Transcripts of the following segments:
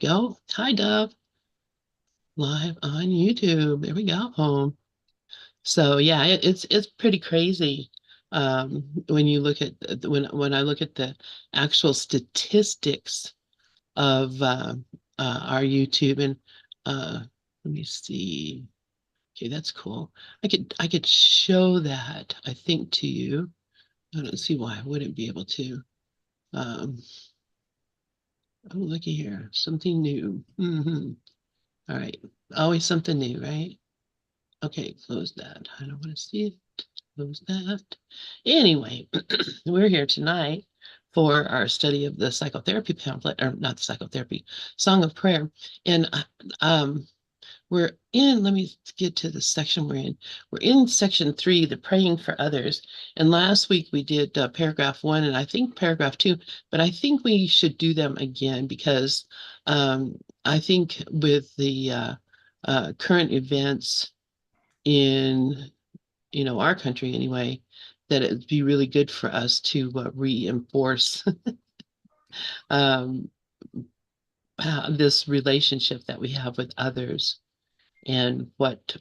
Go. Hi, Dove. Live on YouTube. There we go. So yeah, it's pretty crazy when you look at when I look at the actual statistics of our YouTube and let me see. Okay, that's cool. I could show that I think to you. I don't see why I wouldn't be able to. Um, oh, looky here, something new. All right, always something new, right? Okay, close that. I don't want to see it. Close that. Anyway, we're here tonight for our study of the psychotherapy pamphlet, or not the psychotherapy, Song of Prayer. And we're in, let me get to the section we're in. We're in section 3, the praying for others. And last week we did paragraph 1 and I think paragraph 2, but I think we should do them again because I think with the current events in our country anyway, that it'd be really good for us to reinforce um, this relationship that we have with others and what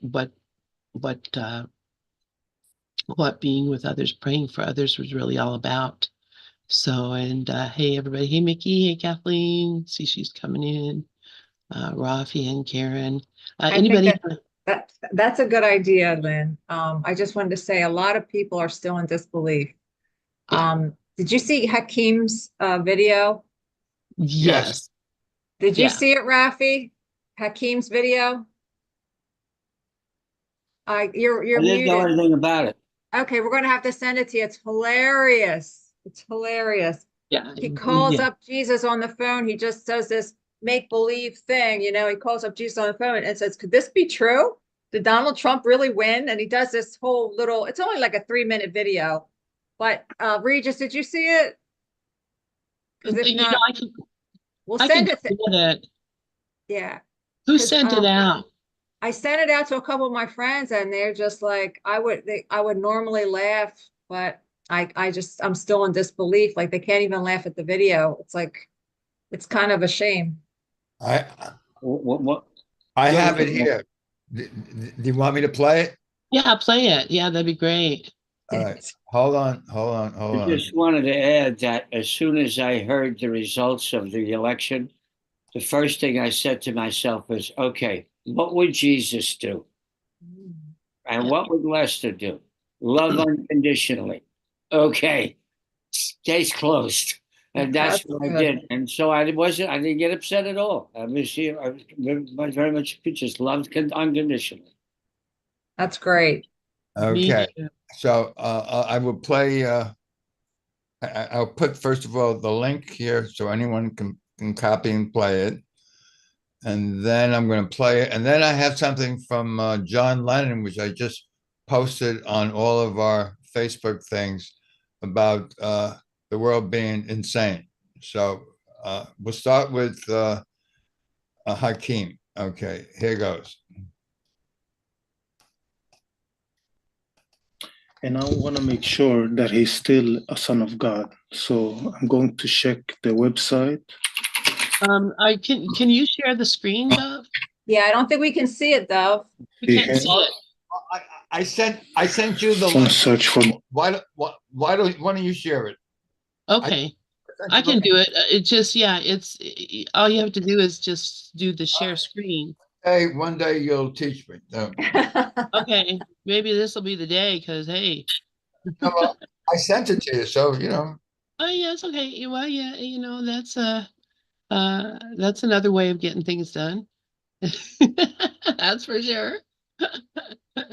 being with others, praying for others was really all about. So, and hey everybody, hey Mickey, hey Kathleen, see she's coming in, Rafi and Karen. I think Anybody? that's a good idea, Lynn. I just wanted to say a lot of people are still in disbelief. Yeah. Did you see Hakim's video? Yes. Yes. Did you Yeah. see it, Rafi? Hakim's video? You're I didn't know muted. anything about it. Okay, we're gonna have to send it to you. It's hilarious. It's hilarious. Yeah. He calls Yeah. up Jesus on the phone. He just does this make-believe thing, he calls up Jesus on the phone and says, could this be true? Did Donald Trump really win? And he does this whole little, it's only like a 3-minute video. But Regis, did you see it? Because if not, we'll I can send go it. get it. Yeah. Who Because sent it out? I sent it out to a couple of my friends and they're just like, I would normally laugh, but I'm still in disbelief. Like they can't even laugh at the video. It's like, it's kind of a shame. I what? I have it here. Do you want me to play it? Yeah, play it. Yeah, that'd be great. All right. Hold on. I just wanted to add that as soon as I heard the results of the election, the first thing I said to myself was, okay, what would Jesus do? And Yeah. what would Lester do? Love unconditionally. Okay, case closed. And that's what I did. And so I didn't get upset at all. I was here, I was very much just loved unconditionally. That's great. Okay. So I will play. I'll put, first of all, the link here so anyone can copy and play it. And then I'm going to play it. And then I have something from John Lennon, which I just posted on all of our Facebook things about the world being insane. So we'll start with Hakeem. Okay, here goes. And I want to make sure that he's still a son of God. So I'm going to check the website. Can you share the screen, Dove? Yeah, I don't think we can see it, Dove. We can't see it. I sent you the link. Search for. Why don't you share it? Okay, I can do it. It just it's all you have to do is just do the share screen. Hey, one day you'll teach me. Okay, maybe this will be the day because hey. Well, I sent it to you, so Oh yeah, it's okay. Well, yeah, that's another way of getting things done. That's for sure.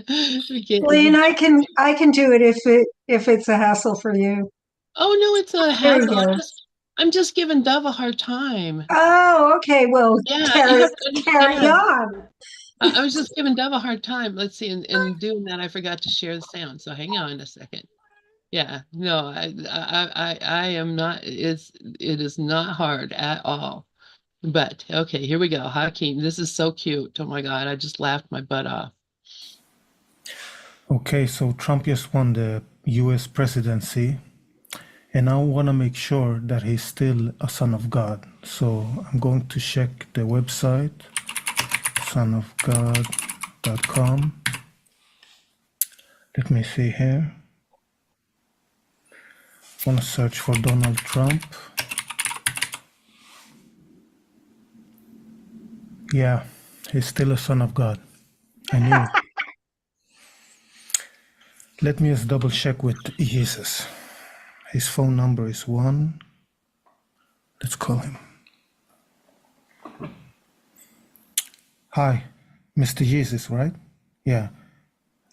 Lynn, I can do it if it's a hassle for you. Oh no, it's a hassle. I'm just giving Dove a hard time. Oh, okay. Well, yeah, carry on. I was just giving Dove a hard time. Let's see, in doing that, I forgot to share the sound. So hang on a second. Yeah, no, I am not. It is not hard at all. But okay, here we go. Hakeem, this is so cute. Oh my God, I just laughed my butt off. Okay, so Trump just won the US presidency. And I want to make sure that he's still a son of God. So I'm going to check the website, sonofgod.com. Let me see here. I want to search for Donald Trump. Yeah, he's still a son of God. I knew it. Let me just double check with Jesus. His phone number is 1. Let's call him. Hi, Mr. Jesus, right? Yeah.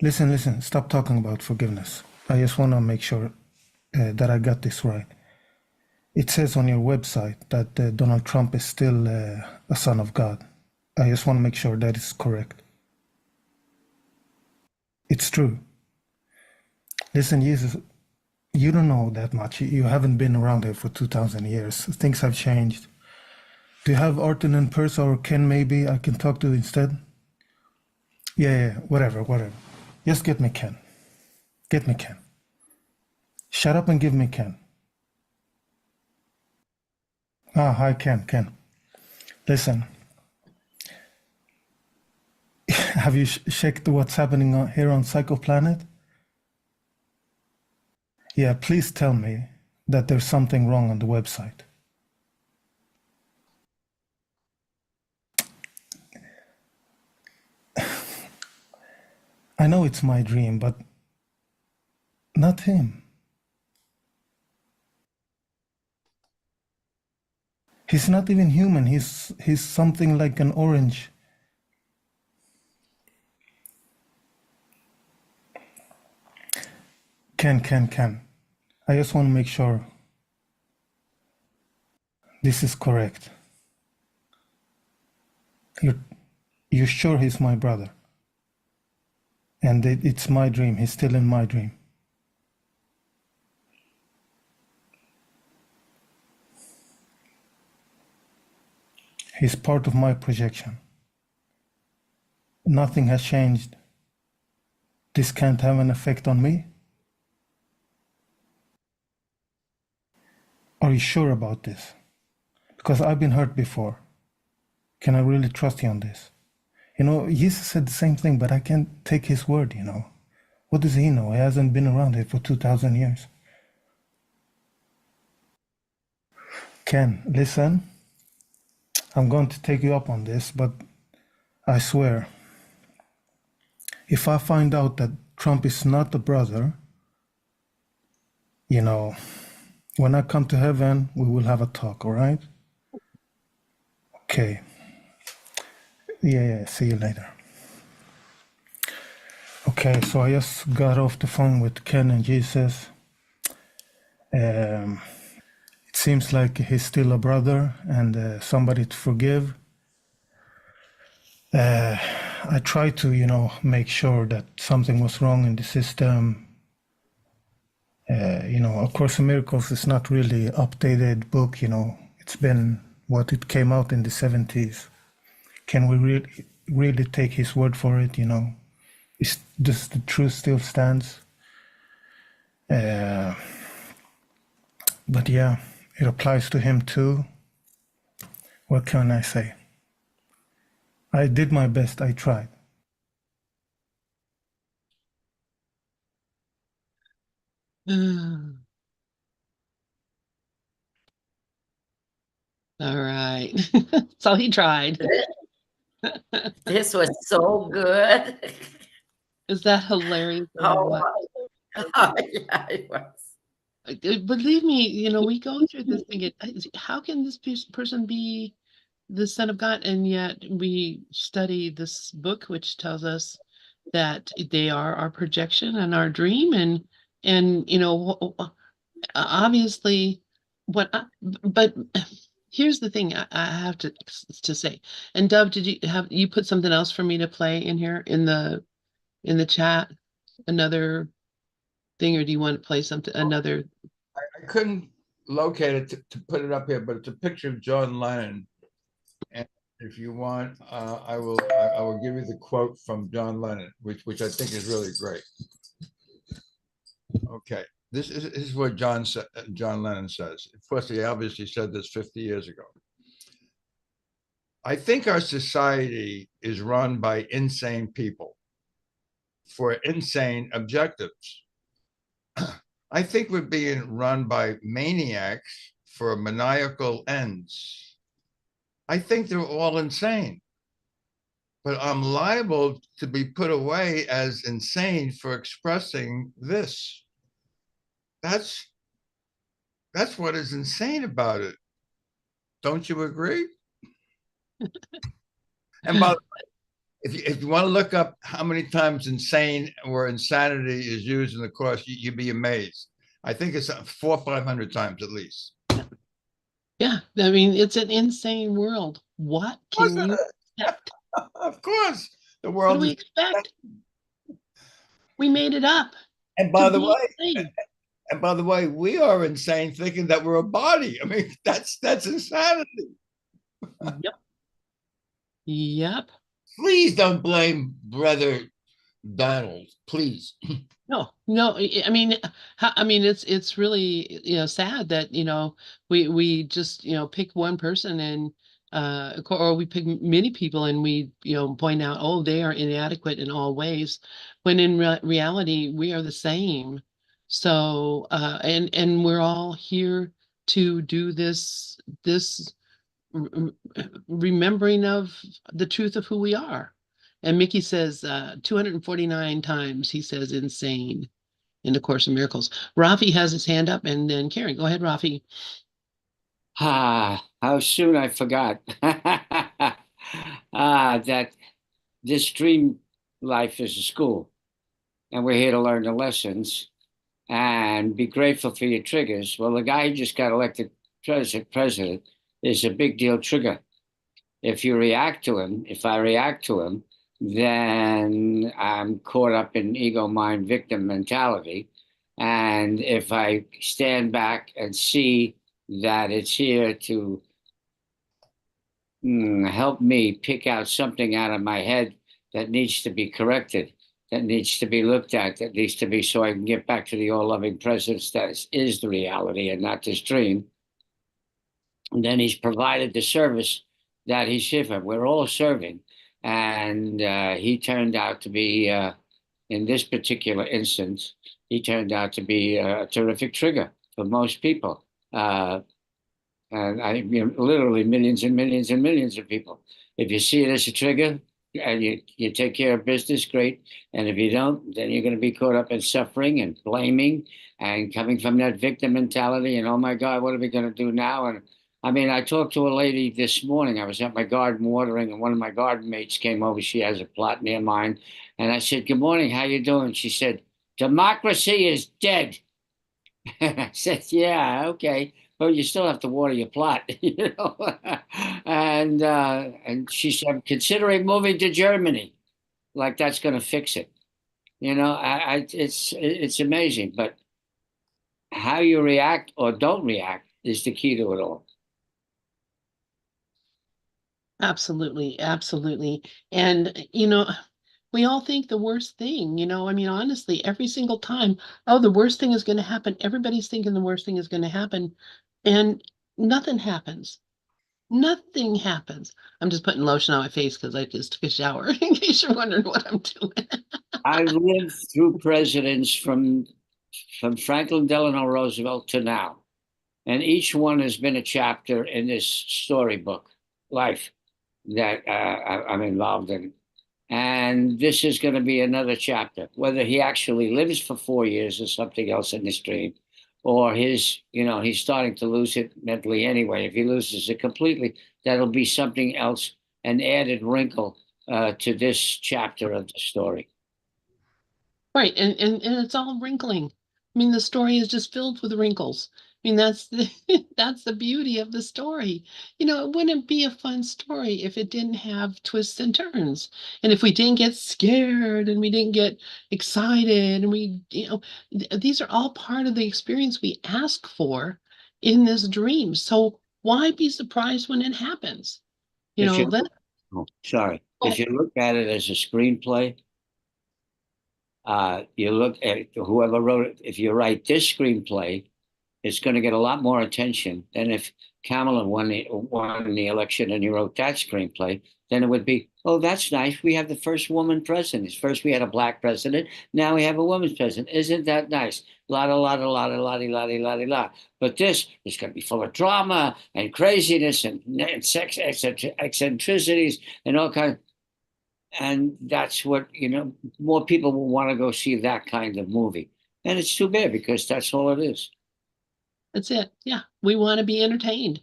Listen, stop talking about forgiveness. I just want to make sure that I got this right. It says on your website that Donald Trump is still a son of God. I just want to make sure that is correct. It's true. Listen, Jesus, you don't know that much. You haven't been around here for 2,000 years. Things have changed. Do you have Artin and Persa or Ken maybe I can talk to instead? Yeah, whatever. Just get me Ken. Get me Ken. Shut up and give me Ken. Hi, Ken. Listen. Have you checked what's happening here on Psychoplanet? Yeah, please tell me that there's something wrong on the website. I know it's my dream, but not him. He's not even human. He's something like an orange. Ken. I just want to make sure this is correct. You're sure he's my brother? And it's my dream. He's still in my dream. He's part of my projection. Nothing has changed. This can't have an effect on me? Are you sure about this? Because I've been hurt before. Can I really trust you on this? You know, Jesus said the same thing, but I can't take his word, you know. What does he know? He hasn't been around here for 2,000 years. Ken, listen. I'm going to take you up on this, but I swear, if I find out that Trump is not a brother, you know, when I come to heaven, we will have a talk, all right? Okay. Yeah, see you later. Okay, so I just got off the phone with Ken and Jesus. It seems like he's still a brother and somebody to forgive. I tried to, you know, make sure that something was wrong in the system. You know, A Course in Miracles is not really an updated book, you know. It's been what it came out in the 70s. Can we really take his word for it, you know? Does the truth still stands? But yeah, it applies to him too. What can I say? I did my best. I tried. All right. So he tried. This was so good. Is that hilarious? Oh, yeah, it was. Believe me, you know, we go through this thing. How can this person be the Son of God? And yet we study this book, which tells us that they are our projection and our dream. And you know, obviously, but here's the thing I have to say. And Dove, did you put something else for me to play in here in the chat? Another thing, or do you want to play something another? I couldn't locate it to put it up here, but it's a picture of John Lennon. And if you want, I will give you the quote from John Lennon, which I think is really great. Okay. this is what John Lennon says. Of course, he obviously said this 50 years ago. I think our society is run by insane people for insane objectives. I think we're being run by maniacs for maniacal ends. I think they're all insane, but I'm liable to be put away as insane for expressing this. That's what is insane about it. Don't you agree? And by the way, if you want to look up how many times insane or insanity is used in the course, you'd be amazed. I think it's 400 or 500 times at least. Yeah, I mean, it's an insane world. What can you expect? Of course, the What do world we is. expect? We made it up And to by the be way, insane. and by the way, we are insane thinking that we're a body. I mean, that's insanity. Yep. Yep. Please don't blame Brother Donald. Please. No. I mean, it's really, sad that, we just, pick one person and, or we pick many people and we, point out, oh, they are inadequate in all ways, when in reality, we are the same. So, and we're all here to do this remembering of the truth of who we are. And Mickey says 249 times he says insane in the Course of Miracles. Rafi has his hand up, and then Karen. Go ahead, Rafi. How soon I forgot. That this dream life is a school, and we're here to learn the lessons and be grateful for your triggers. Well, the guy who just got elected president is a big deal trigger. If you react to him, if I react to him, then I'm caught up in ego mind victim mentality. And if I stand back and see that it's here to help me pick out something out of my head that needs to be corrected, that needs to be looked at, that needs to be, so I can get back to the all-loving presence that is the reality and not this dream. And then he's provided the service that he's given. We're all serving. And he turned out to be, in this particular instance, he turned out to be a terrific trigger for most people. And literally millions and millions and millions of people. If you see it as a trigger and you take care of business, great. And if you don't, then you're going to be caught up in suffering and blaming and coming from that victim mentality and, oh my God, what are we going to do now? And I mean, I talked to a lady this morning. I was at my garden watering, and one of my garden mates came over. She has a plot near mine. And I said, good morning, how you doing? She said, democracy is dead. I said, yeah, okay. But you still have to water your plot, you know. And she said, I'm considering moving to Germany. Like that's going to fix it. You know, it's amazing. But how you react or don't react is the key to it all. Absolutely, absolutely. And, we all think the worst thing, I mean, honestly, every single time, oh, the worst thing is going to happen. Everybody's thinking the worst thing is going to happen. And nothing happens. Nothing happens. I'm just putting lotion on my face because I just took a shower, in case you're wondering what I'm doing. I've lived through presidents from Franklin Delano Roosevelt to now. And each one has been a chapter in this storybook life that I'm involved in. And this is going to be another chapter, whether he actually lives for 4 years or something else in this dream, or he's starting to lose it mentally anyway. If he loses it completely, that'll be something else, an added wrinkle to this chapter of the story. Right, and it's all wrinkling. I mean, the story is just filled with wrinkles. I mean, that's the that's the beauty of the story. It wouldn't be a fun story if it didn't have twists and turns. And if we didn't get scared and we didn't get excited and these are all part of the experience we ask for in this dream. So why be surprised when it happens? If you Let If you look at it as a screenplay, You look at whoever wrote it. If you write this screenplay, it's going to get a lot more attention than if Kamala won the election and he wrote that screenplay. Then it would be, oh, that's nice. We have the first woman president. First we had a black president. Now we have a woman's president. Isn't that nice? La la la la la la la la la. But this is going to be full of drama and craziness and sex eccentricities and all kinds. And that's what, more people will want to go see that kind of movie. And it's too bad because that's all it is. That's it. Yeah. We want to be entertained.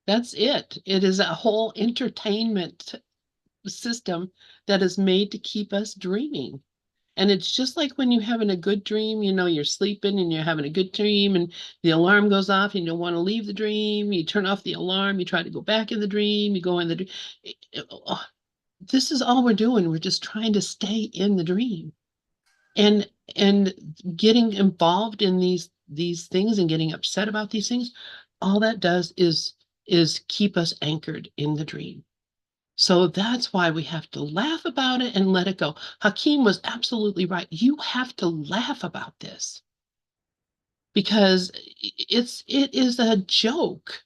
That's it. It is a whole entertainment system that is made to keep us dreaming. And it's just like when you're having a good dream, you're sleeping and you're having a good dream and the alarm goes off and you don't want to leave the dream. You turn off the alarm, you try to go back in the dream, you go in the dream. This is all we're doing. We're just trying to stay in the dream. And getting involved in these things and getting upset about these things, all that does is keep us anchored in the dream. So that's why we have to laugh about it and let it go. Hakeem was absolutely right. You have to laugh about this because it is a joke.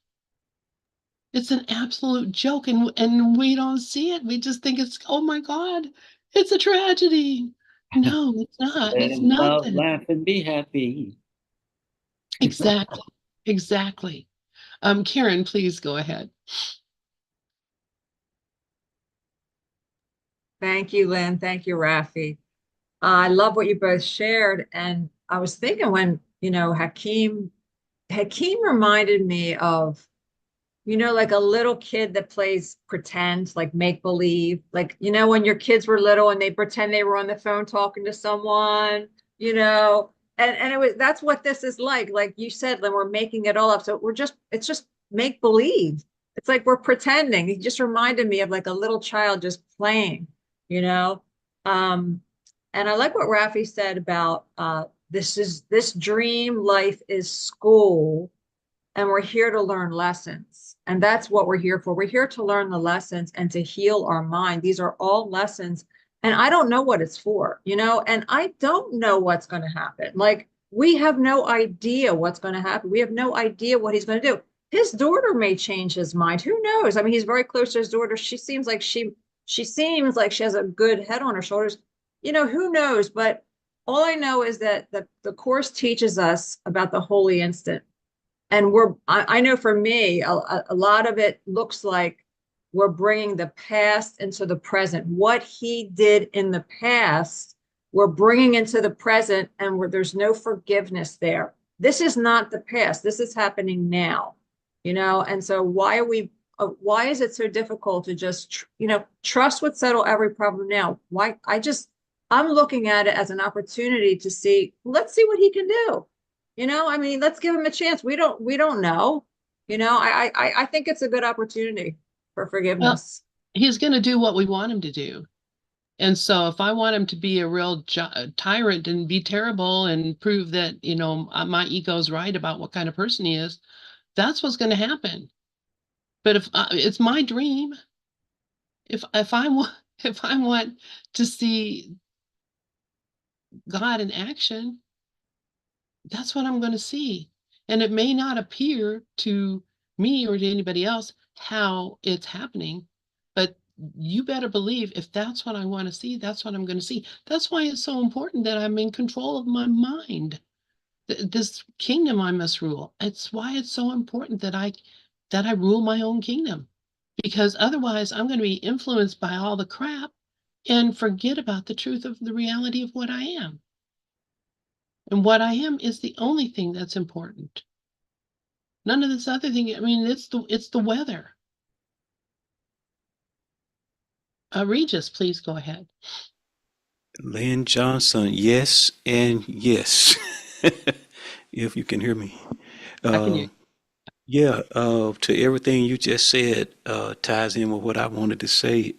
It's an absolute joke, and we don't see it. We just think it's, oh my God, it's a tragedy. No, it's not. It's nothing. Laugh and be happy. Exactly. Exactly. Karen, please go ahead. Thank you, Lynn. Thank you, Rafi. I love what you both shared. And I was thinking when, Hakeem reminded me of, like a little kid that plays pretend, like make believe, like, when your kids were little and they pretend they were on the phone talking to someone, and that's what this is like you said, Lynn, we're making it all up. So it's just make believe. It's like we're pretending. It just reminded me of like a little child just playing, you know? And I like what Rafi said about this dream life is school, and we're here to learn lessons. And that's what we're here for. We're here to learn the lessons and to heal our mind. These are all lessons. And I don't know what it's for, and I don't know what's going to happen. Like, we have no idea what's going to happen. We have no idea what he's going to do. His daughter may change his mind. Who knows? I mean, he's very close to his daughter. She seems like she has a good head on her shoulders. Who knows? But all I know is that the course teaches us about the holy instant. And I know for me, a lot of it looks like we're bringing the past into the present. What he did in the past, we're bringing into the present, and there's no forgiveness there. This is not the past. This is happening now, and so why is it so difficult to just, trust would settle every problem now? I'm looking at it as an opportunity to see, let's see what he can do. I mean, let's give him a chance. We don't know. I think it's a good opportunity for forgiveness. Well, he's going to do what we want him to do. And so if I want him to be a real tyrant and be terrible and prove that, my ego's right about what kind of person he is, that's what's going to happen. But if it's my dream, if I want to see God in action, that's what I'm going to see. And it may not appear to me or to anybody else how it's happening, but you better believe if that's what I want to see, that's what I'm going to see. That's why it's so important that I'm in control of my mind. This kingdom I must rule. It's why it's so important that I rule my own kingdom, because otherwise I'm going to be influenced by all the crap and forget about the truth of the reality of what I am. And what I am is the only thing that's important. None of this other thing. I mean, it's the weather. Regis, please go ahead. Lynn Johnson, yes and yes. If you can hear me. I can hear. Yeah, to everything you just said ties in with what I wanted to say,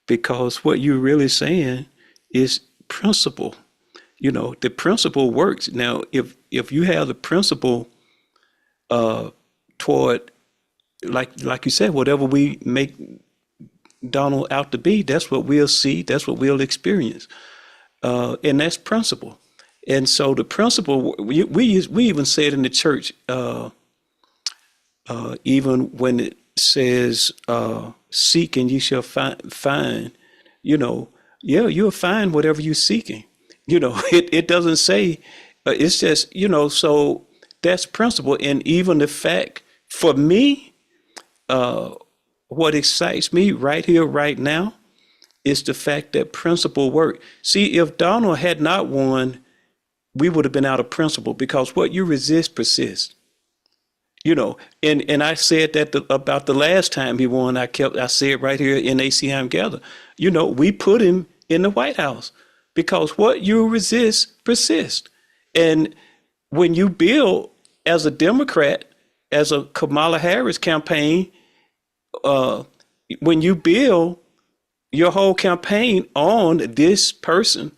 because what you're really saying is principle. The principle works. Now, if you have the principle toward, like you said, whatever we make Donald out to be, that's what we'll see, that's what we'll experience. and that's principle. And so the principle we even say it in the church, even when it says, "Seek and you shall find," you know, yeah, you'll find whatever you're seeking. You know, it doesn't say, it's just, so that's principle. And even the fact for me, what excites me right here, right now, is the fact that principle work. See, if Donald had not won, we would have been out of principle, because what you resist persists. And I said that about the last time he won. I said right here in ACIM Gather, we put him in the White House because what you resist persists. And when you build as a Democrat, as a Kamala Harris campaign, when you build your whole campaign on this person,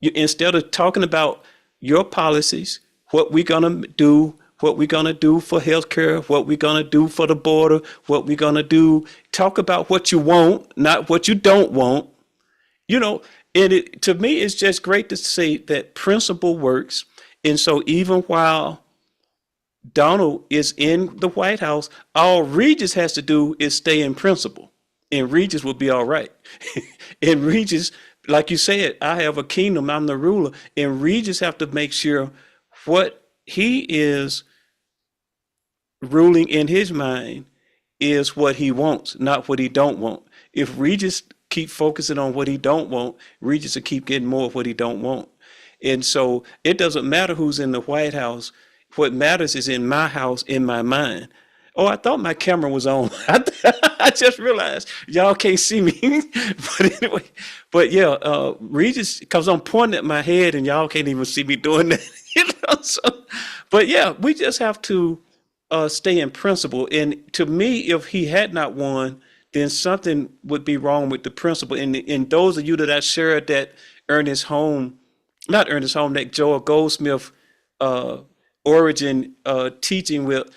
instead of talking about your policies, what we're going to do, what we're going to do for healthcare, what we're going to do for the border, what we're going to do, talk about what you want, not what you don't want. And to me, it's just great to see that principle works. And so even while Donald is in the White House, all Regis has to do is stay in principle, and Regis will be all right. And Regis, like you said, I have a kingdom, I'm the ruler, and Regis have to make sure what he is ruling in his mind is what he wants, not what he don't want. If Regis keep focusing on what he don't want, Regis will keep getting more of what he don't want. And so it doesn't matter who's in the White House. What matters is in my house, in my mind. Oh, I thought my camera was on. I just realized y'all can't see me. But anyway, Regis, because I'm pointing at my head and y'all can't even see me doing that. So, but yeah, we just have to stay in principle. And to me, if he had not won, then something would be wrong with the principle. And those of you that I shared that that Joel Goldsmith origin teaching with,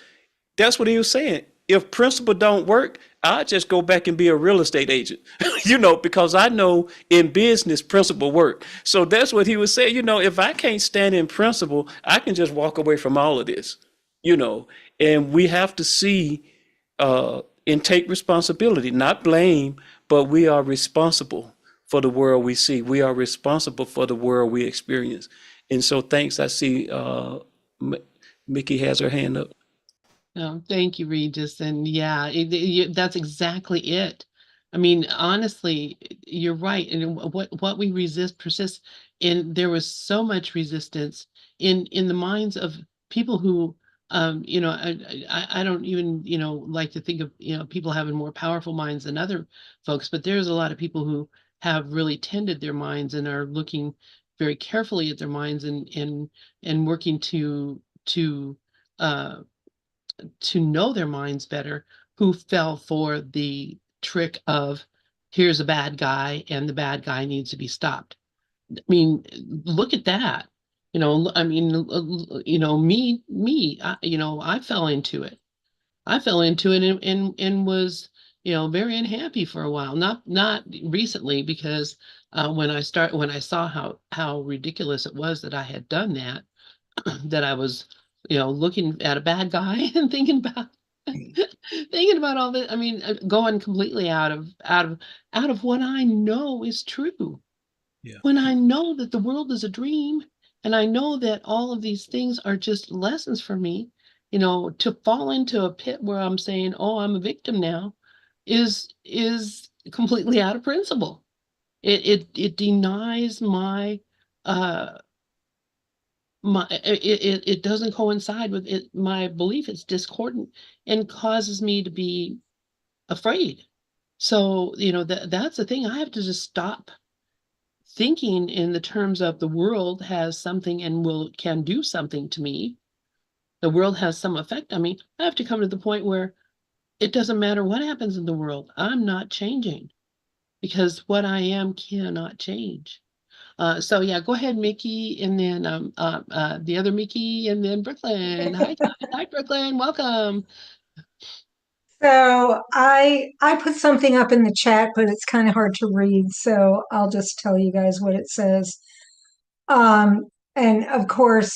that's what he was saying. If principle don't work, I'll just go back and be a real estate agent, because I know in business principle work. So that's what he was saying. If I can't stand in principle, I can just walk away from all of this, and we have to see and take responsibility, not blame, but we are responsible for the world we see. We are responsible for the world we experience. And so thanks. I see Mickey has her hand up. No, thank you, Regis. And yeah, that's exactly it. I mean, honestly, you're right. And what we resist persists. And there was so much resistance in the minds of people who, I don't even, like to think of, people having more powerful minds than other folks, but there's a lot of people who have really tended their minds and are looking very carefully at their minds and working uh, to know their minds better, who fell for the trick of here's a bad guy and the bad guy needs to be stopped. I mean, look at that. I mean, I fell into it. I fell into it and was, very unhappy for a while. Not recently, because when I saw how ridiculous it was that I had done that, that I was, looking at a bad guy and thinking about thinking about all this. I mean, going completely out of what I know is true. Yeah. When I know that the world is a dream, and I know that all of these things are just lessons for me, to fall into a pit where I'm saying, "Oh, I'm a victim now," is completely out of principle. It denies my it doesn't coincide with it, my belief. It's discordant and causes me to be afraid. So that's the thing. I have to just stop thinking in the terms of the world has something and can do something to me. The world has some effect on me. I have to come to the point where it doesn't matter what happens in the world, I'm not changing, because what I am cannot change. So yeah, go ahead, Mickey, and then the other Mickey, and then Brooklyn. Hi, Brooklyn. Welcome. So I put something up in the chat, but it's kind of hard to read, so I'll just tell you guys what it says. And of course,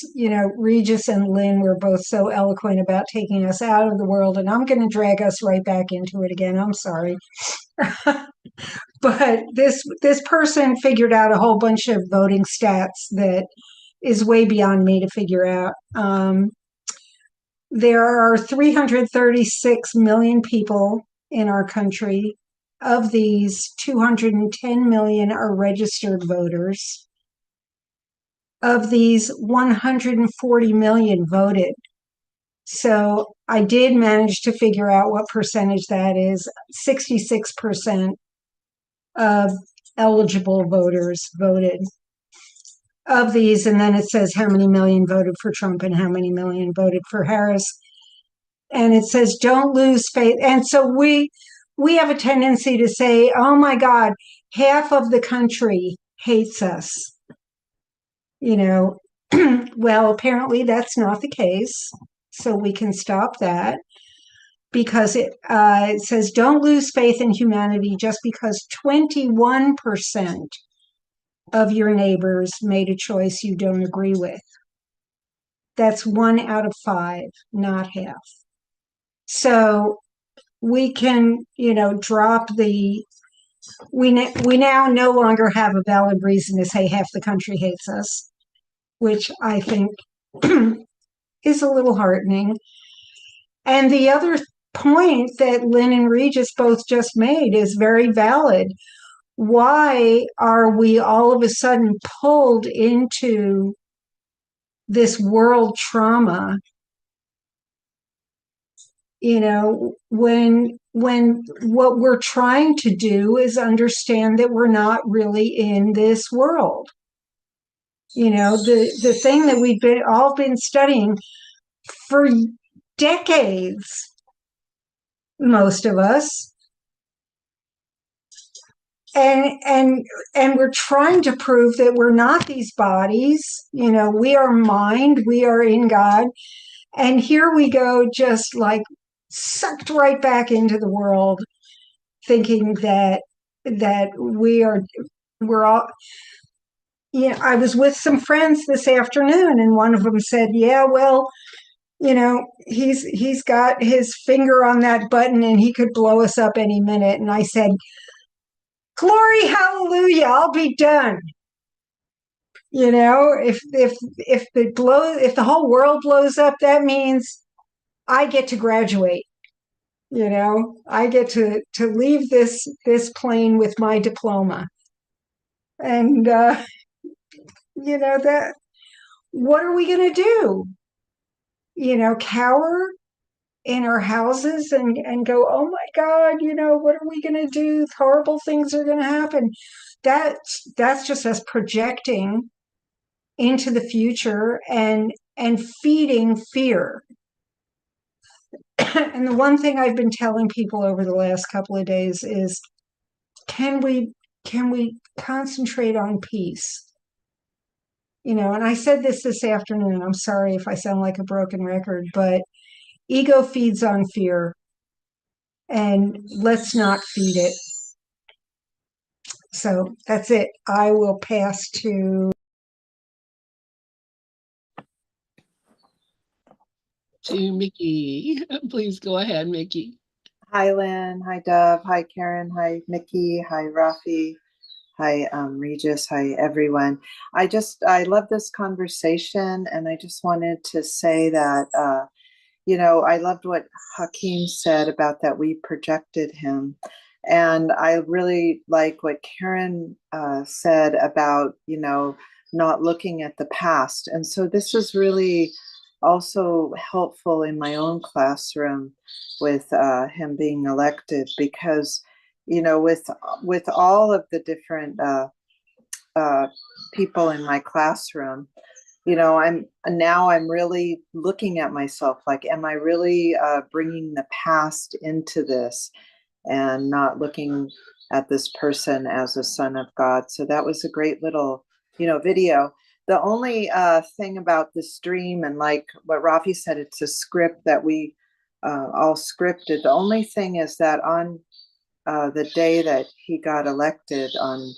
Regis and Lynn were both so eloquent about taking us out of the world, and I'm going to drag us right back into it again. I'm sorry. But this person figured out a whole bunch of voting stats that is way beyond me to figure out. There are 336 million people in our country. Of these, 210 million are registered voters. Of these, 140 million voted. So I did manage to figure out what percentage that is. 66% of eligible voters voted. Of these, and then it says how many million voted for Trump and how many million voted for Harris. And it says, don't lose faith. And so we have a tendency to say, oh my God, half of the country hates us. Well, apparently that's not the case. So we can stop that, because it says, don't lose faith in humanity just because 21% of your neighbors made a choice you don't agree with. That's 1 out of 5, not half. So we can, drop we now no longer have a valid reason to say half the country hates us, which I think is a little heartening. And the other point that Lynn and Regis both just made is very valid. Why are we all of a sudden pulled into this world trauma, when what we're trying to do is understand that we're not really in this world? The thing that we've all been studying for decades, most of us, and we're trying to prove that we're not these bodies. We are mind, we are in God, and here we go, just like sucked right back into the world, thinking that we're all. I was with some friends this afternoon, and one of them said, yeah, well, he's got his finger on that button and he could blow us up any minute. And I said, glory, hallelujah, I'll be done. If the whole world blows up, that means I get to graduate. I get to leave this plane with my diploma. And that, what are we going to do? Cower in our houses and go, oh my God, what are we going to do? Horrible things are going to happen. That's just us projecting into the future and feeding fear. And the one thing I've been telling people over the last couple of days is, can we concentrate on peace? And I said this afternoon. I'm sorry if I sound like a broken record, but ego feeds on fear, and let's not feed it. So that's it. I will pass to Mickey. Please go ahead, Mickey. Hi, Lynn. Hi, Dove. Hi, Karen. Hi, Mickey. Hi, Rafi. Hi, Regis. Hi, everyone. I love this conversation, and I just wanted to say that, I loved what Hakeem said about that we projected him. And I really like what Karen said about, not looking at the past. And so this is really also helpful in my own classroom with him being elected, because, with all of the different people in my classroom, I'm really looking at myself like, am I really bringing the past into this and not looking at this person as a son of God? So that was a great little, video. The only thing about the stream, and like what Rafi said, it's a script that we all scripted. The only thing is that on the day that he got elected on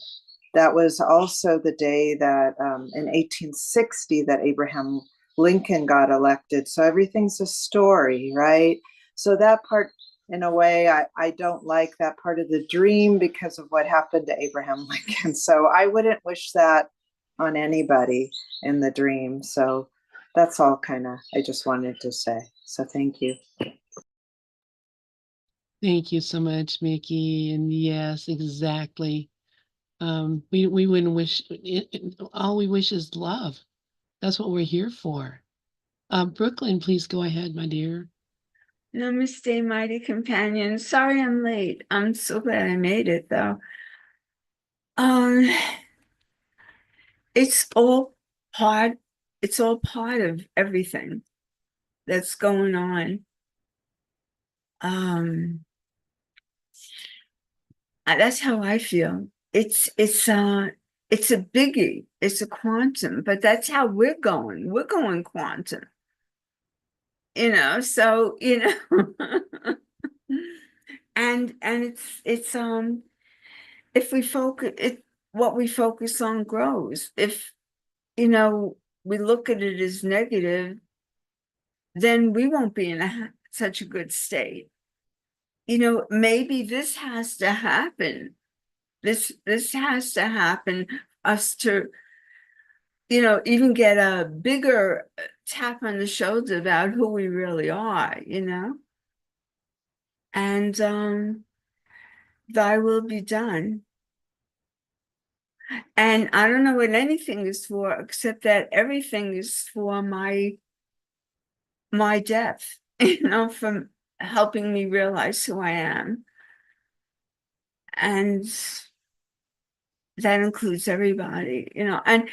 that was also the day that in 1860 that Abraham Lincoln got elected. So everything's a story, right? So that part, in a way, I don't like that part of the dream because of what happened to Abraham Lincoln. So I wouldn't wish that on anybody in the dream. So that's all I just wanted to say. So thank you. Thank you so much, Mickey. And yes, exactly. We wouldn't wish all we wish is love. That's what we're here for. Brooklyn, please go ahead, my dear. Namaste, mighty companion. Sorry I'm late. I'm so glad I made it though. It's all part, it's all part of everything that's going on. That's how I feel. It's a biggie. It's a quantum, but that's how we're going. We're going quantum. So and it's if we focus what we focus on grows. If we look at it as negative, then we won't be in such a good state. Maybe this has to happen. This has to happen, us to, even get a bigger tap on the shoulder about who we really are, and thy will be done. And I don't know what anything is for, except that everything is for my depth, from helping me realize who I am. And that includes everybody, and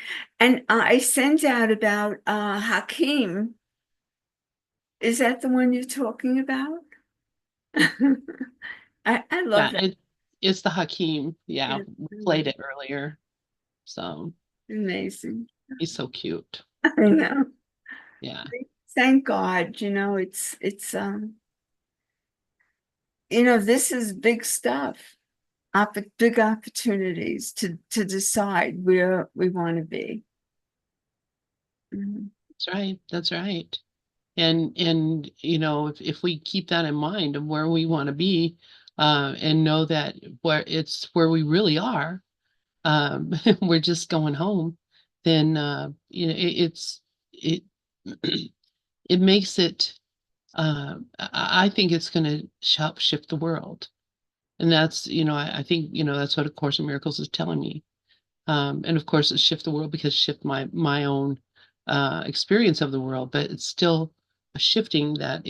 I sent out about Hakeem. Is that the one you're talking about? I love that. It's the Hakeem. Yeah, Yeah. we played it earlier. So Amazing. he's so cute. I know. Yeah. Thank God, it's this is big stuff. Big opportunities to decide where we want to be. That's right. That's right. And if we keep that in mind of where we want to be, and know that where we really are, we're just going home, then it it makes it. I think it's going to help shift the world, and that's I think that's what A Course in Miracles is telling me. And of course, it shift the world because it shift my own experience of the world, but it's still a shifting that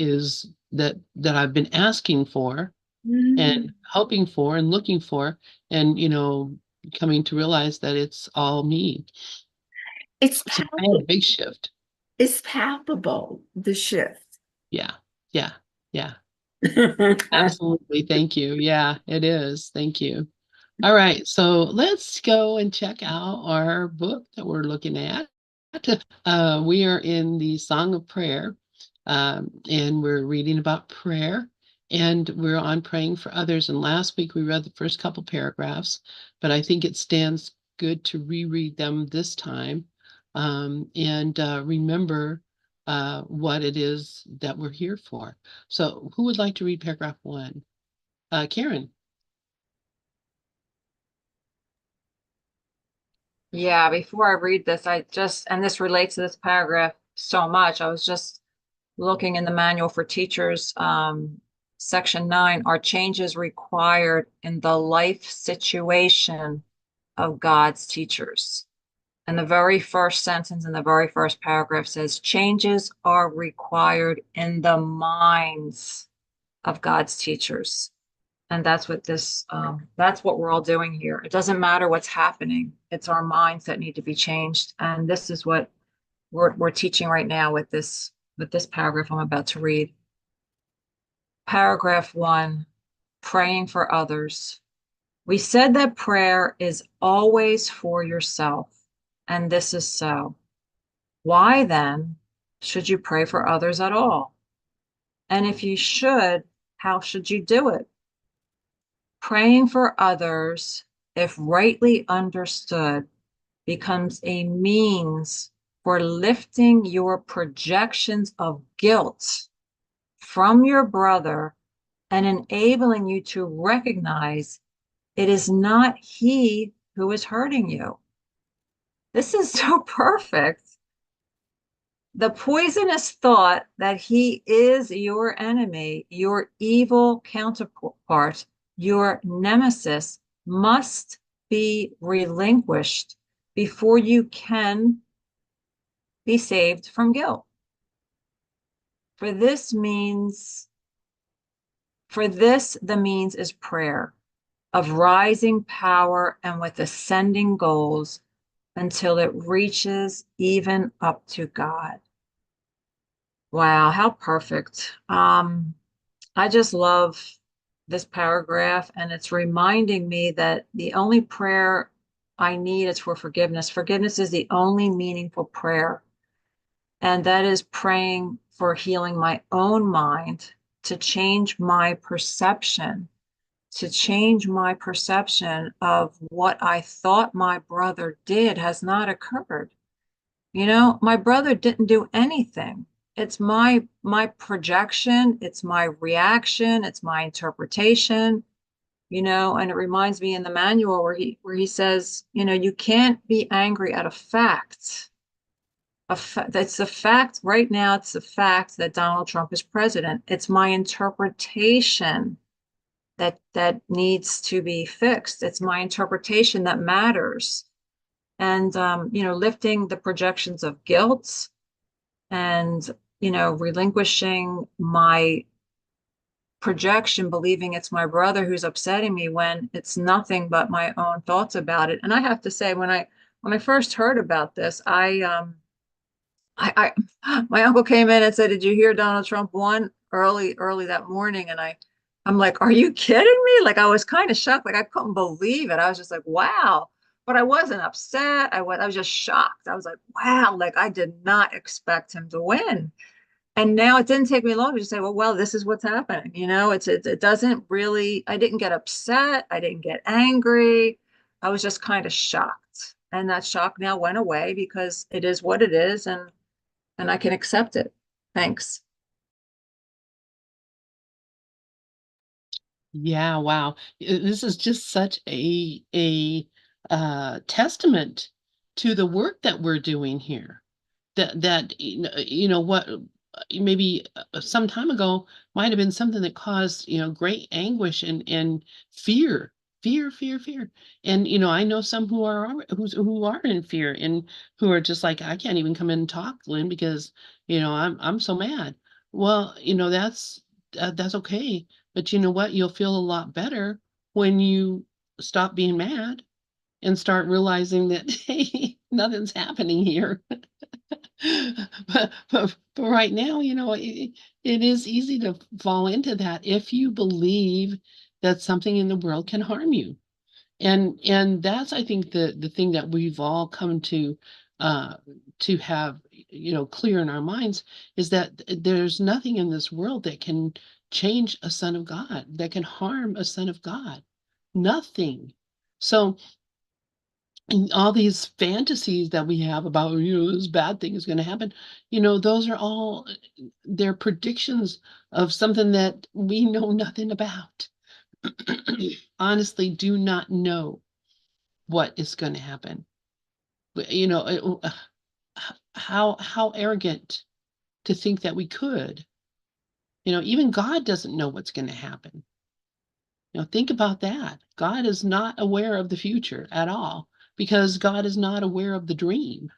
I've been asking for and hoping for and looking for, and coming to realize that it's all me. It's So I had a big shift. It's palpable, the shift. Yeah, yeah, yeah. Absolutely. Thank you. Yeah, it is. Thank you. All right, so let's go and check out our book that we're looking at. We are in the Song of Prayer, and we're reading about prayer, and we're on praying for others. And last week we read the first couple paragraphs, but I think it stands good to reread them this time, and remember what it is that we're here for. So who would like to read paragraph 1? Karen. Yeah, before I read this, and this relates to this paragraph so much, I was just looking in the manual for teachers, section 9, are changes required in the life situation of God's teachers? And the very first sentence in the very first paragraph says, changes are required in the minds of God's teachers. And that's what that's what we're all doing here. It doesn't matter what's happening. It's our minds that need to be changed. And this is what we're teaching right now with this paragraph I'm about to read. Paragraph 1, praying for others. We said that prayer is always for yourself, and this is so. Why then should you pray for others at all? And if you should, how should you do it? Praying for others if rightly understood, becomes a means for lifting your projections of guilt from your brother and enabling you to recognize it is not he who is hurting you. This is so perfect. The poisonous thought that he is your enemy, your evil counterpart, your nemesis, must be relinquished before you can be saved from guilt. For this, the means is prayer of rising power and with ascending goals until it reaches even up to God. Wow, how perfect. I just love this paragraph, and it's reminding me that the only prayer I need is for forgiveness. Forgiveness is the only meaningful prayer, and that is praying for healing my own mind, to change my perception, of what I thought my brother did has not occurred. You know, my brother didn't do anything. It's my projection, it's my reaction, it's my interpretation, you know, and it reminds me in the manual where he says, you know, you can't be angry at a fact. That's the fact right now, it's the fact that Donald Trump is president. It's my interpretation that needs to be fixed. It's my interpretation that matters. And you know, lifting the projections of guilt and, you know, relinquishing my projection, believing it's my brother who's upsetting me when it's nothing but my own thoughts about it. And I have to say, when I first heard about this, I my uncle came in and said, "Did you hear Donald Trump won?" early that morning, and I'm like, "Are you kidding me?" Like, I was kind of shocked, like I couldn't believe it. I was just like, "Wow." But I wasn't upset. I was just shocked. I was like, "Wow, like I did not expect him to win." And now it didn't take me long to just say, well, this is what's happening. You know, it doesn't really, I didn't get upset. I didn't get angry. I was just kind of shocked. And that shock now went away because it is what it is, and I can accept it. Thanks. Yeah, wow. This is just such a testament to the work that we're doing here. That you know what, maybe some time ago might have been something that caused, you know, great anguish and fear, fear. And you know, I know some who are in fear and who are just like, I can't even come in and talk, Lynn, because you know, I'm so mad. Well, you know, that's okay. But you know what? You'll feel a lot better when you stop being mad and start realizing that, hey, nothing's happening here. But right now, you know, it is easy to fall into that if you believe that something in the world can harm you. And that's, I think, the thing that we've all come uh to have, you know, clear in our minds, is that there's nothing in this world that can change a son of God, that can harm a son of God. Nothing. So and all these fantasies that we have about, you know, this bad thing is going to happen, you know, those are all, they're predictions of something that we know nothing about. Honestly, do not know what is going to happen. You know, how arrogant to think that we could. You know, even God doesn't know what's going to happen. You know, think about that. God is not aware of the future at all, because God is not aware of the dream.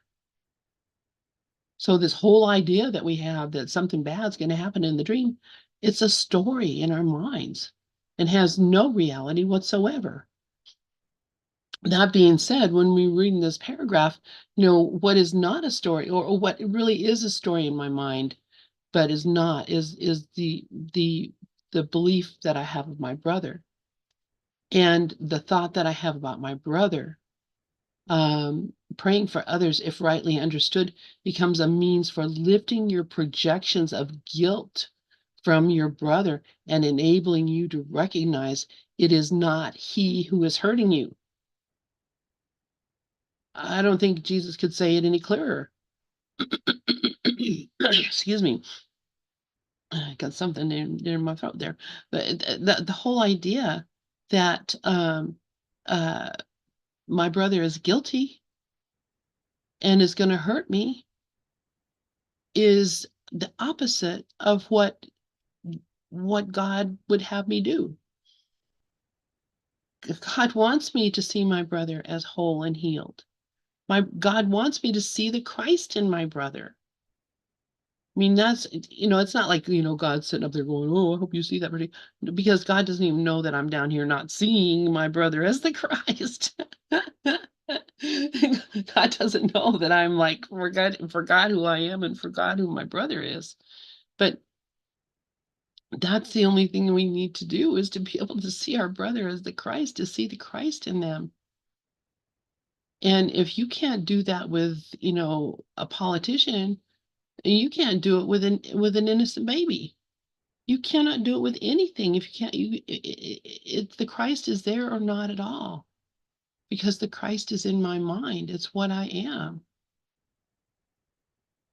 So this whole idea that we have that something bad's going to happen in the dream, it's a story in our minds and has no reality whatsoever. That being said, when we read in this paragraph, you know, what is not a story, or what really is a story in my mind, but is not, is the belief that I have of my brother, and the thought that I have about my brother. Praying for others, if rightly understood, becomes a means for lifting your projections of guilt from your brother and enabling you to recognize it is not he who is hurting you. I don't think Jesus could say it any clearer. Excuse me. I got something near my throat there. But the whole idea that uh, my brother is guilty and is going to hurt me is the opposite of what God would have me do. God wants me to see my brother as whole and healed. My God wants me to see the Christ in my brother. I mean, that's, it's not like, God's sitting up there going, oh, I hope you see that. Because God doesn't even know that I'm down here not seeing my brother as the Christ. God doesn't know that I'm like, forgot who I am and forgot who my brother is. But that's the only thing we need to do, is to be able to see our brother as the Christ, to see the Christ in them. And if you can't do that with, a politician, you can't do it with an innocent baby. You cannot do it with anything if you can't. It's the Christ is there or not at all, because the Christ is in my mind. It's what I am.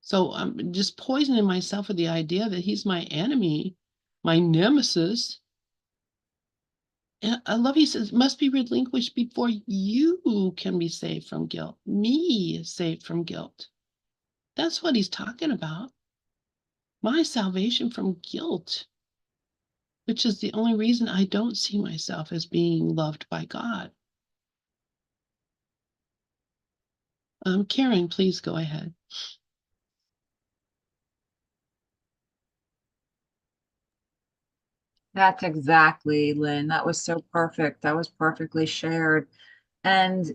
So I'm just poisoning myself with the idea that he's my enemy, my nemesis. And I love, he says, must be relinquished before you can be saved from guilt. Me saved from guilt. That's what he's talking about. My salvation from guilt, which is the only reason I don't see myself as being loved by God. Karen, please go ahead. That's exactly, Lynn. That was so perfect. That was perfectly shared. And,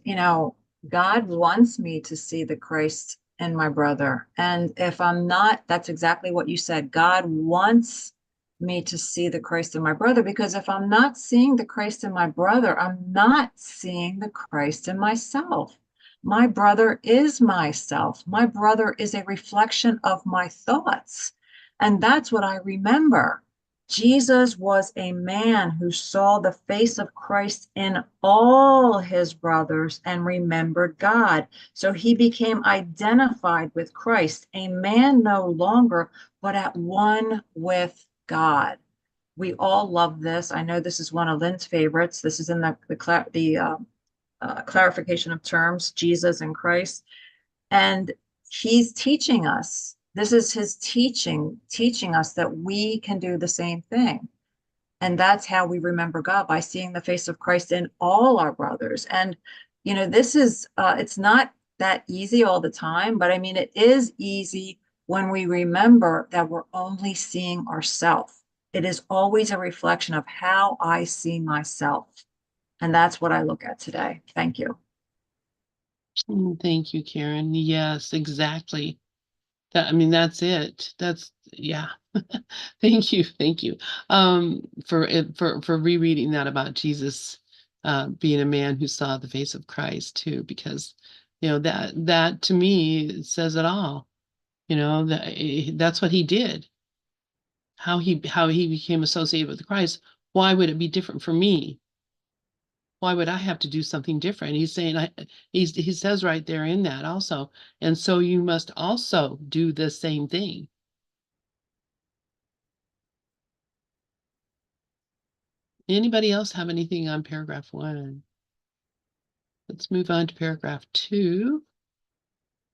God wants me to see the Christ in my brother. And if I'm not, that's exactly what you said. God wants me to see the Christ in my brother, because if I'm not seeing the Christ in my brother, I'm not seeing the Christ in myself. My brother is myself. My brother is a reflection of my thoughts. And that's what I remember. Jesus was a man who saw the face of Christ in all his brothers and remembered God. So he became identified with Christ, a man no longer, but at one with God. We all love this. I know this is one of Lynn's favorites. This is in the clarification of terms, Jesus and Christ. And he's teaching us, this is his teaching us that we can do the same thing. And that's how we remember God, by seeing the face of Christ in all our brothers. And, this is, it's not that easy all the time, but I mean, it is easy when we remember that we're only seeing ourselves. It is always a reflection of how I see myself. And that's what I look at today. Thank you. Thank you, Karen. Yes, exactly. That's it. Yeah. Thank you. Thank you. For rereading that about Jesus, being a man who saw the face of Christ too, because, that to me says it all. That's what he did. How he became associated with Christ. Why would it be different for me? Why would I have to do something different? He's saying, he says right there in that also, and so you must also do the same thing. Anybody else have anything on paragraph 1? Let's move on to paragraph 2.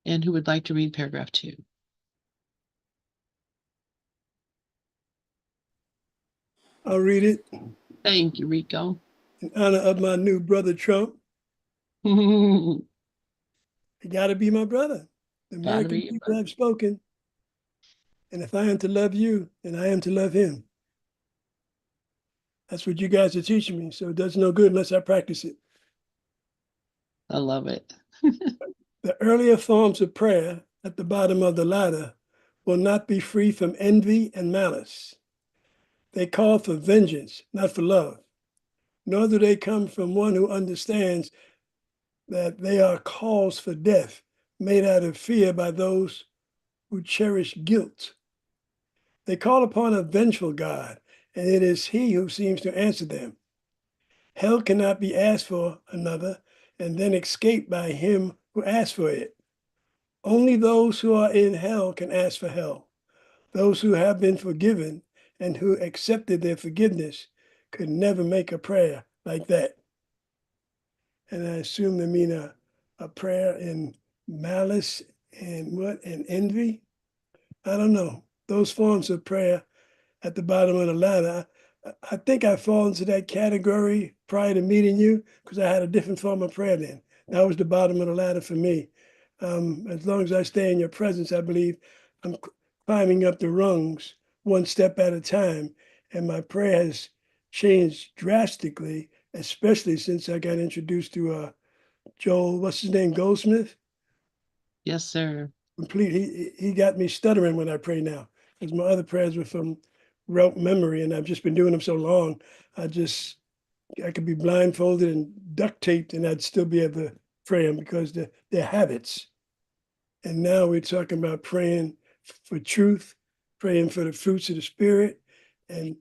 And who would like to read paragraph 2? I'll read it. Thank you, Rico. In honor of my new brother, Trump. Gotta He got to be my brother. The American be your people brother. have spoken. And if I am to love you, then I am to love him. That's what you guys are teaching me. So it does no good unless I practice it. I love it. The earlier forms of prayer at the bottom of the ladder will not be free from envy and malice. They call for vengeance, not for love. Nor do they come from one who understands that they are cause for death, made out of fear by those who cherish guilt. They call upon a vengeful God, and it is he who seems to answer them. Hell cannot be asked for another and then escaped by him who ask for it. Only those who are in hell can ask for hell. Those who have been forgiven and who accepted their forgiveness could never make a prayer like that. And I assume they mean a prayer in malice and what? And envy? I don't know. Those forms of prayer at the bottom of the ladder. I think I fall into that category prior to meeting you because I had a different form of prayer then. That was the bottom of the ladder for me. As long as I stay in your presence, I believe I'm climbing up the rungs one step at a time. And my prayer has changed drastically, especially since I got introduced to Joel, what's his name, Goldsmith? Yes, sir. He got me stuttering when I pray now, because my other prayers were from rote memory, and I've just been doing them so long. I could be blindfolded and duct taped, and I'd still be able to pray them because they're habits. And now we're talking about praying for truth, praying for the fruits of the spirit, and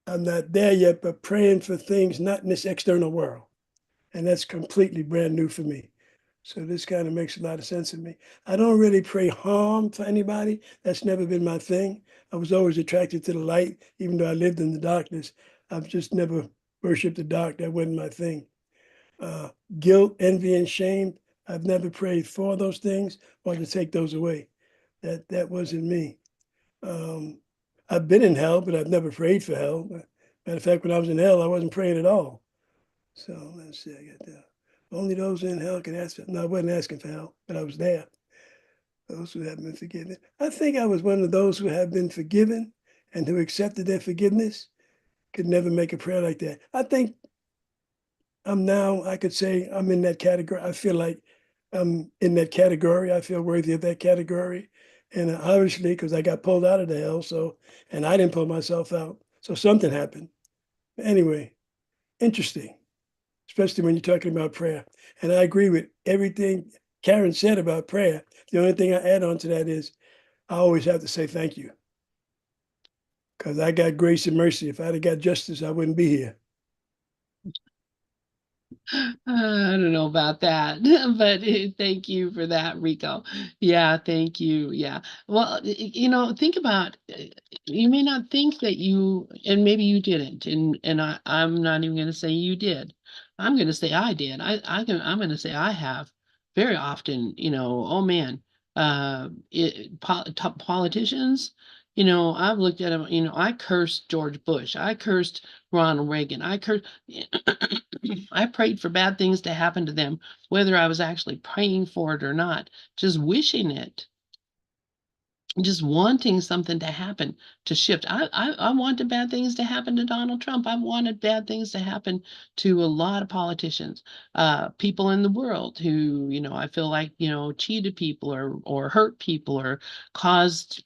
I'm not there yet, but praying for things not in this external world, and that's completely brand new for me. So this kind of makes a lot of sense to me. I don't really pray harm for anybody. That's never been my thing. I was always attracted to the light, even though I lived in the darkness. I've just never worshiped the dark. That wasn't my thing. Guilt, envy, and shame. I've never prayed for those things or to take those away. That wasn't me. I've been in hell, but I've never prayed for hell. Matter of fact, when I was in hell, I wasn't praying at all. So let's see, I got that. Only those in hell can ask for. No, I wasn't asking for hell, but I was there. Those who have been forgiven. I think I was one of those who have been forgiven and who accepted their forgiveness could never make a prayer like that. I think I could say I'm in that category. I feel like I'm in that category. I feel worthy of that category. And obviously, because I got pulled out of the hell, and I didn't pull myself out. So something happened. Anyway, interesting, especially when you're talking about prayer. And I agree with everything Karen said about prayer. The only thing I add on to that is I always have to say thank you. Because I got grace and mercy. If I'd have got justice, I wouldn't be here. I don't know about that, but thank you for that, Rico. Yeah, thank you. Yeah. Well, think about you may not think that you, and maybe you didn't, and I'm not even going to say you did. I'm going to say I did. I'm going to say I have very often. Oh man, top politicians. I've looked at them. I cursed George Bush. I cursed Ronald Reagan. I cursed. I prayed for bad things to happen to them, whether I was actually praying for it or not, just wishing it, just wanting something to happen to shift. I wanted bad things to happen to Donald Trump. I wanted bad things to happen to a lot of politicians, people in the world who, I feel like, cheated people or hurt people or caused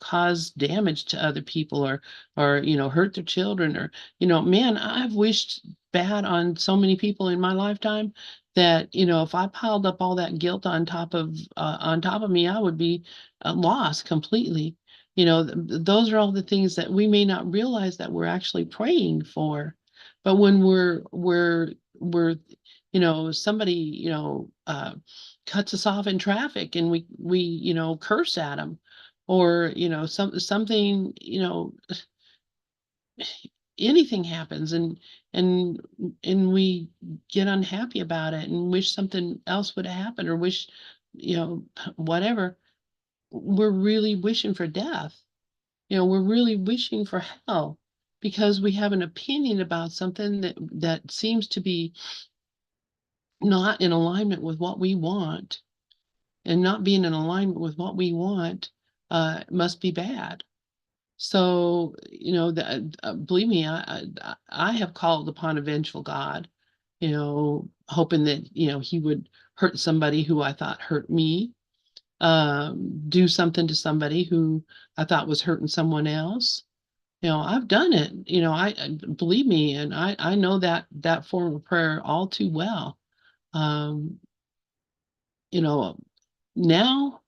damage to other people or hurt their children or, man, I've wished bad on so many people in my lifetime that, if I piled up all that guilt on top of me, I would be lost completely. Those are all the things that we may not realize that we're actually praying for. But when we're somebody cuts us off in traffic and we curse at them, or something, anything happens and and we get unhappy about it and wish something else would have happened or wish whatever, we're really wishing for death. We're really wishing for hell because we have an opinion about something that seems to be not in alignment with what we want, and not being in alignment with what we want must be bad. So, believe me, I have called upon a vengeful God, hoping that, he would hurt somebody who I thought hurt me, do something to somebody who I thought was hurting someone else. I've done it. Believe me, and I know that form of prayer all too well. Um, you know, Now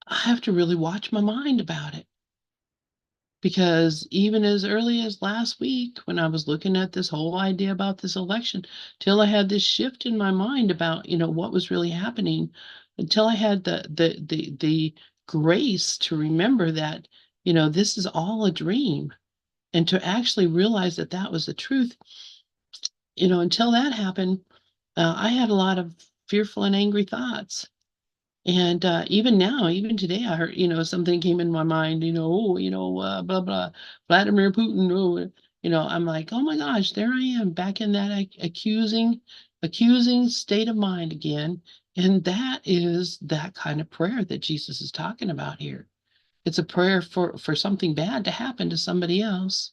I have to really watch my mind about it Because even as early as last week, when I was looking at this whole idea about this election, till I had this shift in my mind about, what was really happening, until I had the grace to remember that, this is all a dream, and to actually realize that that was the truth, until that happened, I had a lot of fearful and angry thoughts. And even now, even today, I heard, something came in my mind, blah, blah, Vladimir Putin. Oh, I'm like, oh my gosh, there I am back in that accusing state of mind again. And that is that kind of prayer that Jesus is talking about here. It's a prayer for something bad to happen to somebody else,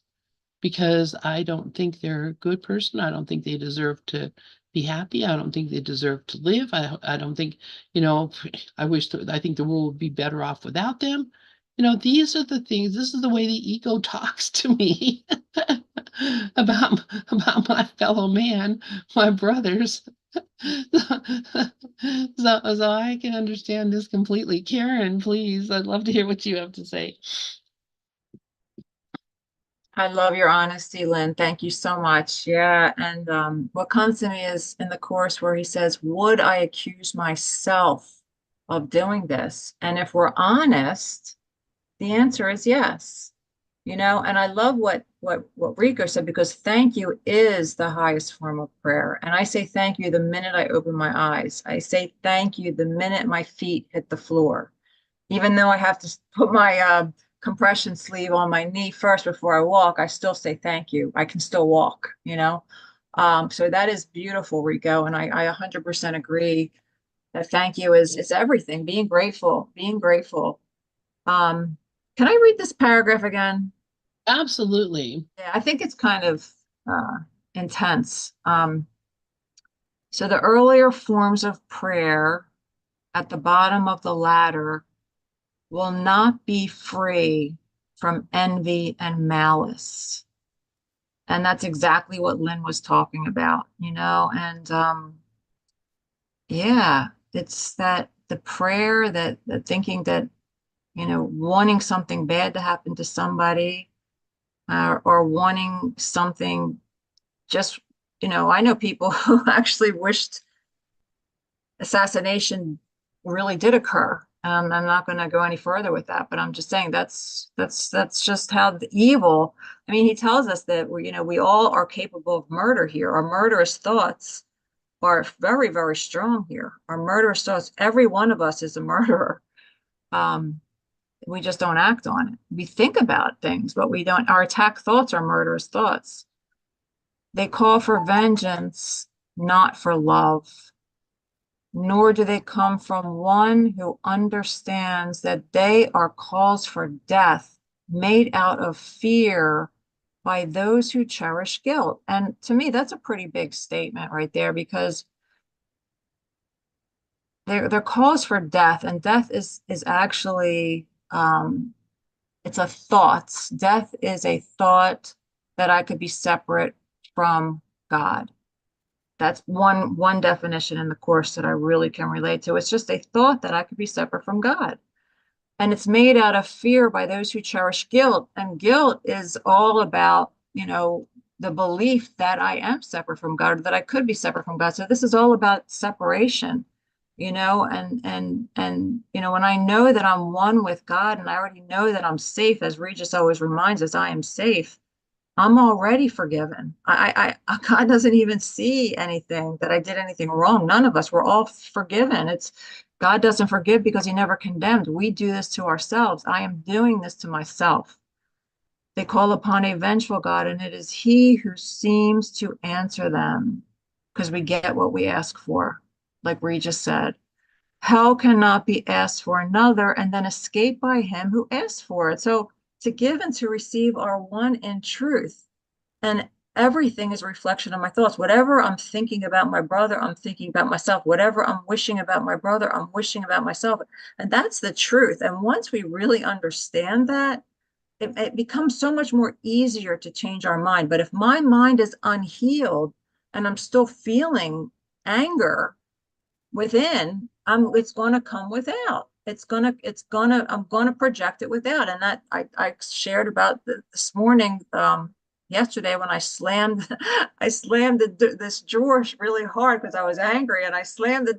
because I don't think they're a good person. I don't think they deserve to be happy. I don't think they deserve to live. I don't think, I think the world would be better off without them. These are the things, this is the way the ego talks to me about my fellow man, my brothers. So I can understand this completely. Karen, please, I'd love to hear what you have to say. I love your honesty, Lynn. Thank you so much. Yeah. And what comes to me is in the course where he says, would I accuse myself of doing this? And if we're honest, the answer is yes. And I love what Rico said, because thank you is the highest form of prayer. And I say thank you the minute I open my eyes. I say thank you the minute my feet hit the floor. Even though I have to put my compression sleeve on my knee first before I walk, I still say thank you. I can still walk, So that is beautiful, Rico. And I 100% agree that thank you is everything. Being grateful, being grateful. Can I read this paragraph again? Absolutely. Yeah, I think it's kind of intense. So the earlier forms of prayer at the bottom of the ladder will not be free from envy and malice. And that's exactly what Lynn was talking about, and yeah, it's that the prayer that thinking that, wanting something bad to happen to somebody, or wanting something just, I know people who actually wished assassination really did occur. I'm not going to go any further with that, but I'm just saying that's just how the evil. I mean, he tells us that we all are capable of murder here. Our murderous thoughts are very, very strong here. Our murderous thoughts. Every one of us is a murderer. We just don't act on it. We think about things, but we don't. Our attack thoughts are murderous thoughts. They call for vengeance, not for love. Nor do they come from one who understands that they are cause for death, made out of fear by those who cherish guilt. And to me, that's a pretty big statement right there, because they're cause for death, and death is actually it's a thought. Death is a thought that I could be separate from God. That's one definition in the course that I really can relate to. It's just a thought that I could be separate from God. And it's made out of fear by those who cherish guilt. And guilt is all about, the belief that I am separate from God, or that I could be separate from God. So this is all about separation, and when I know that I'm one with God, and I already know that I'm safe, as Regis always reminds us, I am safe. I'm already forgiven. God doesn't even see anything that I did anything wrong. None of us. We're all forgiven. It's God doesn't forgive because he never condemned. We do this to ourselves. I am doing this to myself. They call upon a vengeful God, and it is he who seems to answer them, because we get what we ask for, like Regis said. Hell cannot be asked for another and then escape by him who asks for it. So to give and to receive are one in truth. And everything is a reflection of my thoughts. Whatever I'm thinking about my brother, I'm thinking about myself. Whatever I'm wishing about my brother, I'm wishing about myself. And that's the truth. And once we really understand that, it becomes so much more easier to change our mind. But if my mind is unhealed and I'm still feeling anger within, it's going to come without. I'm gonna project it without. And that I shared about this morning, yesterday when I slammed, this drawer really hard because I was angry, and I slammed the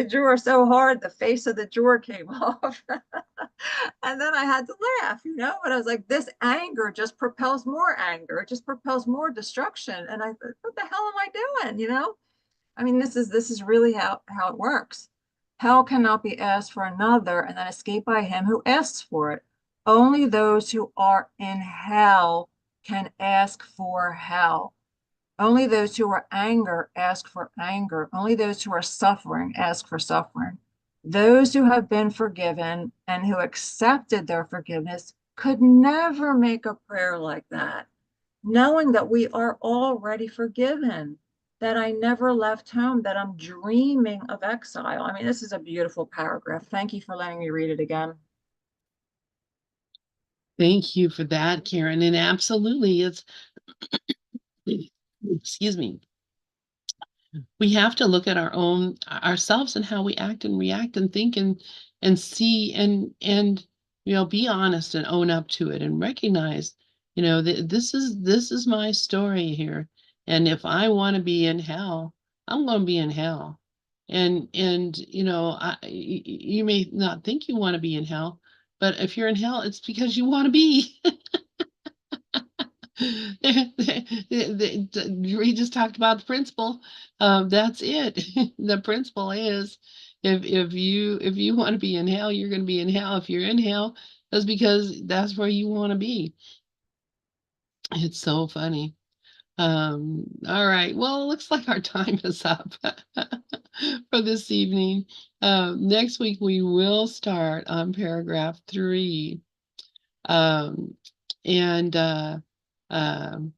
drawer so hard, the face of the drawer came off. And then I had to laugh, but I was like, this anger just propels more anger. It just propels more destruction. And I thought, what the hell am I doing? I mean, this is really how it works. Hell cannot be asked for another and then escape by him who asks for it. Only those who are in hell can ask for hell. Only those who are anger ask for anger. Only those who are suffering ask for suffering. Those who have been forgiven and who accepted their forgiveness could never make a prayer like that, knowing that we are already forgiven, that I never left home, that I'm dreaming of exile. I mean, this is a beautiful paragraph. Thank you for letting me read it again. Thank you for that, Karen. And absolutely, it's, excuse me, we have to look at ourselves and how we act and react and think and see and be honest and own up to it and recognize, this is my story here. And if I want to be in hell, I'm going to be in hell. And you may not think you want to be in hell, but if you're in hell, it's because you want to be. We just talked about the principle. That's it. The principle is, if you want to be in hell, you're going to be in hell. If you're in hell, that's because that's where you want to be. It's so funny. All right. Well, it looks like our time is up for this evening. Next week we will start on paragraph 3. And I'm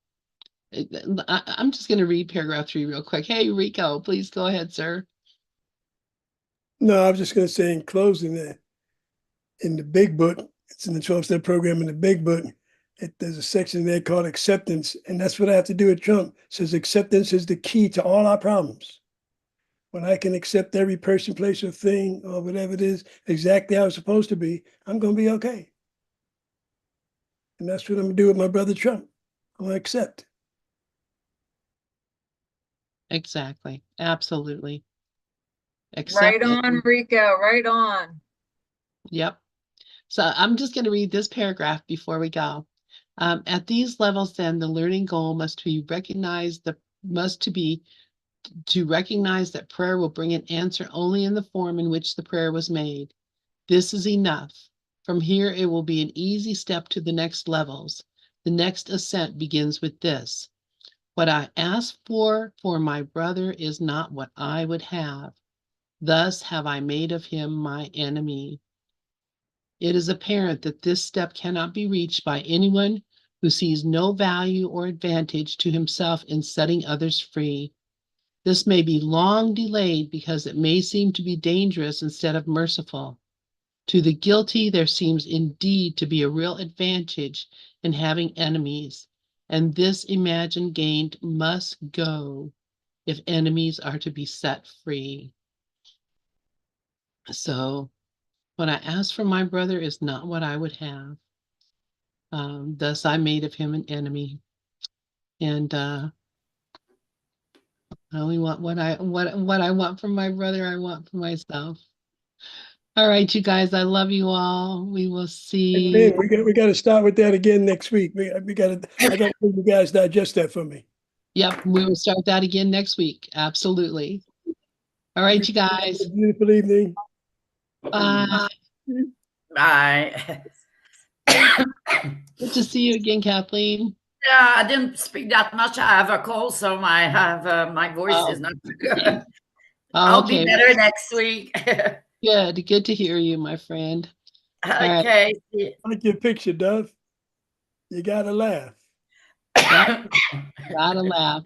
just going to read paragraph 3 real quick. Hey, Rico, please go ahead, sir. No, I was just going to say in closing that in the big book, it's in the 12-step program in the big book, there's a section there called acceptance. And that's what I have to do with Trump. It says acceptance is the key to all our problems. When I can accept every person, place, or thing, or whatever it is, exactly how it's supposed to be, I'm going to be okay. And that's what I'm going to do with my brother Trump. I'm going to accept. Exactly. Absolutely. Right on, Rico. Right on. Yep. So I'm just going to read this paragraph before we go. At these levels, then, the learning goal must be recognized. To recognize that prayer will bring an answer only in the form in which the prayer was made. This is enough. From here, it will be an easy step to the next levels. The next ascent begins with this. What I ask for my brother is not what I would have. Thus have I made of him my enemy. It is apparent that this step cannot be reached by anyone who sees no value or advantage to himself in setting others free. This may be long delayed because it may seem to be dangerous instead of merciful. To the guilty, there seems indeed to be a real advantage in having enemies, and this imagined gain must go if enemies are to be set free. So, what I ask for my brother is not what I would have. Thus, I made of him an enemy, and I only want what I want from my brother. I want for myself. All right, you guys. I love you all. We will see. And we got to start with that again next week. I got to you guys digest that for me. Yep, we will start that again next week. Absolutely. All right, you guys. Beautiful evening. Bye. Bye. Good to see you again, Kathleen. Yeah, I didn't speak that much. I have a cold, so my voice is not good. I'll be better next week. Good to hear you, my friend. Okay. I like your picture, Dove. You gotta laugh. Gotta laugh.